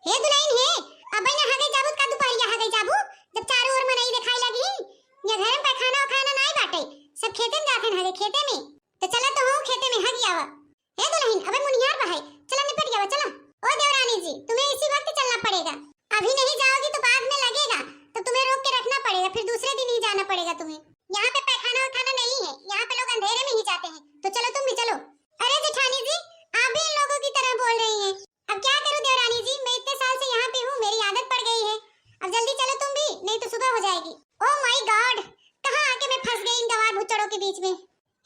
हे दुल्हन हे, अबे ना हगे जाबू का दुपहरिया हगे जाबू जब चारों ओर मनई दिखाई लगी। ये घर में पैखाना खाना नहीं बाटे, सब खेते में जाखन हगे खेते में। तो चला तो हो खेते में हगी आवा। हे दुल्हन अबे मुनियार बहाई, चला निपट जावा चला। ओ देवरानी जी तुम्हें इसी वक्त चलना पड़ेगा, अभी नहीं जाओगी तो बाद में लगेगा, तो तुम्हें रोक के रखना पड़ेगा, फिर दूसरे दिन ही जाना पड़ेगा तुम्हें। यहाँ पे पैखाना खाना नहीं है, यहाँ पे लोग अंधेरे में ही जाते हैं, तो चलो तुम भी चलो। अरे जेठानी जी आप भी इन लोगों की तरह बोल रही हैं। अब क्या करूं देवरानी जी, मैं इतने साल से यहाँ पे हूँ, मेरी आदत पड़ गई है। अब जल्दी चलो तुम भी, नहीं तो सुबह हो जाएगी। ओह माय गॉड, कहाँ आके मैं फंस गई इन गवार भुचड़ों के बीच में।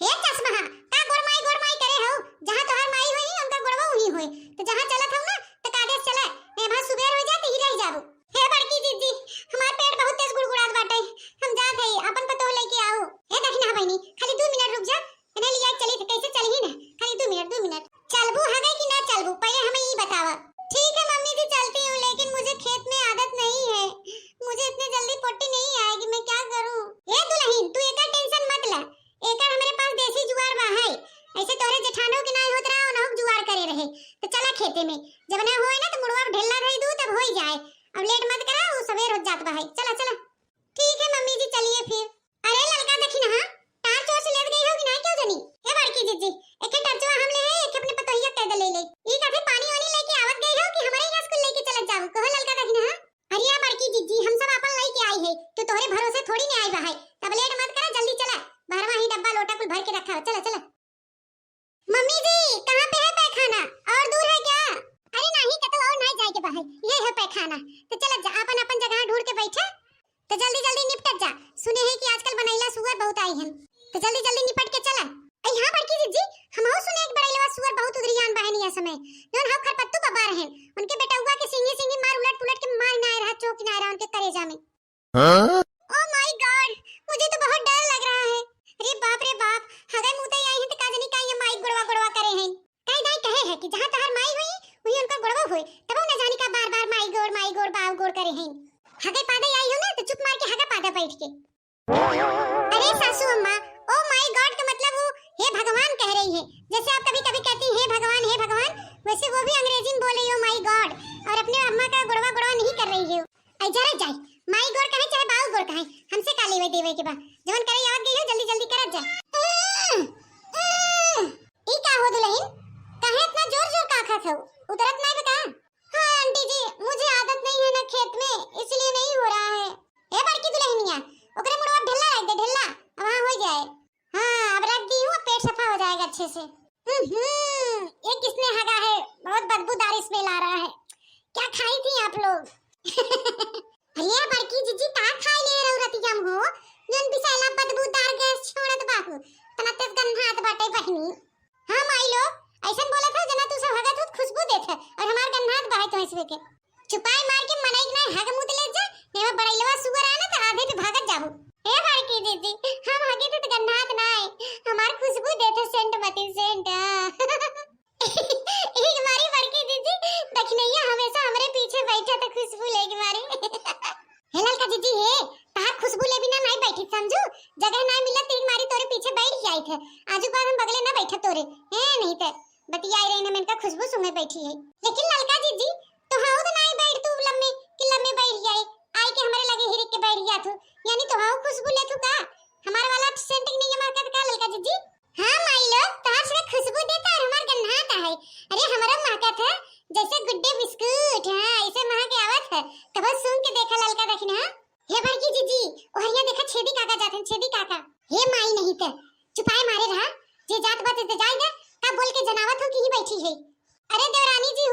हे चश्मा का गोरमाई करे हो, जहाँ तोहर माई होई उनका गोरवा हुई होई, तो जहाँ चलत हो ना तो कादेश चले, मैं वहां सुबह हो जाते ही रह जाबू। हे बड़की दीदी हमार पेट बहुत तेज गुड़गुड़ात बाटे, हम जात हई अपन पतो लेके आओ। हे दखना बहनी खाली 2 मिनट रुक जा, इन्हें लिया चली तो कैसे चलही ना, खाली 2 मिनट चलबू हगे कि ना चलबू पहले हमें ये बतावा। ठीक है मम्मी जी चलती हूँ, लेकिन मुझे खेत में आदत नहीं है, मुझे इतने जल्दी पोटी नहीं आएगी, मैं क्या करूँ। ये दुल्हन तू एका टेंशन मत ले, एका हमारे पास देसी जुगाड़ बा है, ऐसे तोरे जेठानो के ना होत रहा ना जुगाड़ करे रहे। तो चला खेते में, जब ना होए ना तो मुड़वा ढेला रही दू तब हो ही जाए, अब लेट मत करा, वो सवेर हो जात बा है। चला चला ठीक है मम्मी जी चलिए फिर। अरे लड़का देखी ना तार चोर से लेट गई होगी ना क्यों जनी। हे बड़की जीजी एक टर्चवा हम ले है, एक अपने पतोहिया कह ले ले ई काथे पानी वानी लेके आवत गई हो कि हमारे यहाँ स्कूल लेके चलत जाऊ। कहो लड़का देखी ना। अरे या बड़की जीजी हम सब अपन लेके आई है, तो तोरे भरोसे थोड़ी नहीं आई बा है, तब लेट मत करा जल्दी चला, बाहरवा ही डब्बा लोटा कुल भर के रखा हो। चला चला मम्मी जी कहाँ पे है पैखाना, और दूर है क्या। अरे नहीं कतल और नहीं जाए के बाहर, ये है पैखाना, तो चला जा अपन अपन जगह ढूंढ के बैठा, तो जल्दी जल्दी निपट जा। सुने हैं कि आजकल बनैला सुअर बहुत आई हैं, तो जल्दी जल्दी निपट के चला। अई हां बड़की जीजी हम हो सुने एक बनैला सुअर बहुत उधरियान बहनी है समय नन हाउ खरपत्तू बाबा रहे, उनके बेटौआ के सिंगे सिंगे मार उलट पुलट के मार ना रहा, चौक ना रहा उनके कलेजा में। ओह माय गॉड मुझे तो बहुत डर लग रहा है। अरे बाप हगे मुते आई हैं तो का जनी का ये माई गोड़वा गोड़वा करे हैं, काई दाई कहे है कि जहां तहर माई हुई वही उनका गोड़वा होई, तब न जानी का बार-बार माई गोड़ बाव गोड़ करे हैं। हगे पादे आई हो ना तो चुप मार के हगा पादा बैठ के। अरे सासू अम्मा ओ माय गॉड का मतलब वो हे भगवान कह रही है, जैसे आप कभी-कभी कहती हैं हे भगवान वैसे वो भी अंग्रेजी में बोल रही हो माय गॉड, और अपने अम्मा का गोड़वा गोड़वा नहीं कर रही है। आई जरा जाए माई गोड़ कहे चाहे बाव गोड़ कहे, हमसे का लेवे देवे के बा, जवन करे आवत गई हो जल्दी जल्दी करत जा। ई का हो दुल्हन काहे इतना जोर-जोर का खा खाओ, उतरत नहीं बता। हां आंटी जी मुझे आदत नहीं है ना खेत में, इसलिए नहीं हो रहा है। ए बड़की दुल्हनिया ओकरे मुड़वा ढेला रख दे, ढेला वहां हो जाए। हां अब रख दी हूं, पेट सफा हो जाएगा अच्छे से। ये किसने हगा है, बहुत बदबूदार स्मेल आ रहा है, क्या खाई थी आप लोग। अरे बड़की जीजी ता खाई ले रौरतियम हो, जन बिसाला बदबूदार गैस छोड़त बाहु तनते गंधात बाटे बहनी। हां माई लोग ऐसा बोला था जना तू सब हगा तो खुशबू देत है और हमार गंधात बाहे तो इसवे के छुपाई मार के मनाई ना हग मुत ले जा, नेवा बड़ैलवा सुगर आना तो आधे पे भागत जाबू। ए बड़की दीदी हम हगे तो गंधात ना है, हमार खुशबू देत है सेंट मती सेंट। एक मारी बड़की दीदी दखनैया हमेशा हमरे पीछे बैठा तो खुशबू लेके मारी। हे ललका दीदी हे तार खुशबू ले बिना नहीं बैठी समझू, जगह ना मिला तीन मारी तोरे पीछे बैठ जाई थे, आजू बाजू बगले ना बैठा तोरे है नहीं थे बतियाई रही ना मैंने खुशबू सुमे बैठी है। लेकिन ललका दीदी तो हाउ तो नहीं बैठ तू लम्बे कि लम्बे बैठ जाए, आई के हमारे लगे हिरिक के बैठ जा तू, यानी तो हाउ खुशबू ले तू का हमार वाला सेंट नहीं मारता का ललका दीदी। हां माई लोग तार से खुशबू देता और हमार गन्नाता है, अरे हमारा महका था जैसे गुड्डे बिस्कुट, हां ऐसे महक के आवत है, कब सुन के देखा ललका देखना। हे बड़की जीजी ओहरिया देखा छेदी काका जाते हैं, छेदी काका हे माई नहीं थे चुपाए मारे रहा जे जात बात ते जाए ना का बोल के जनावत हो कि ही बैठी है। अरे देवरानी जी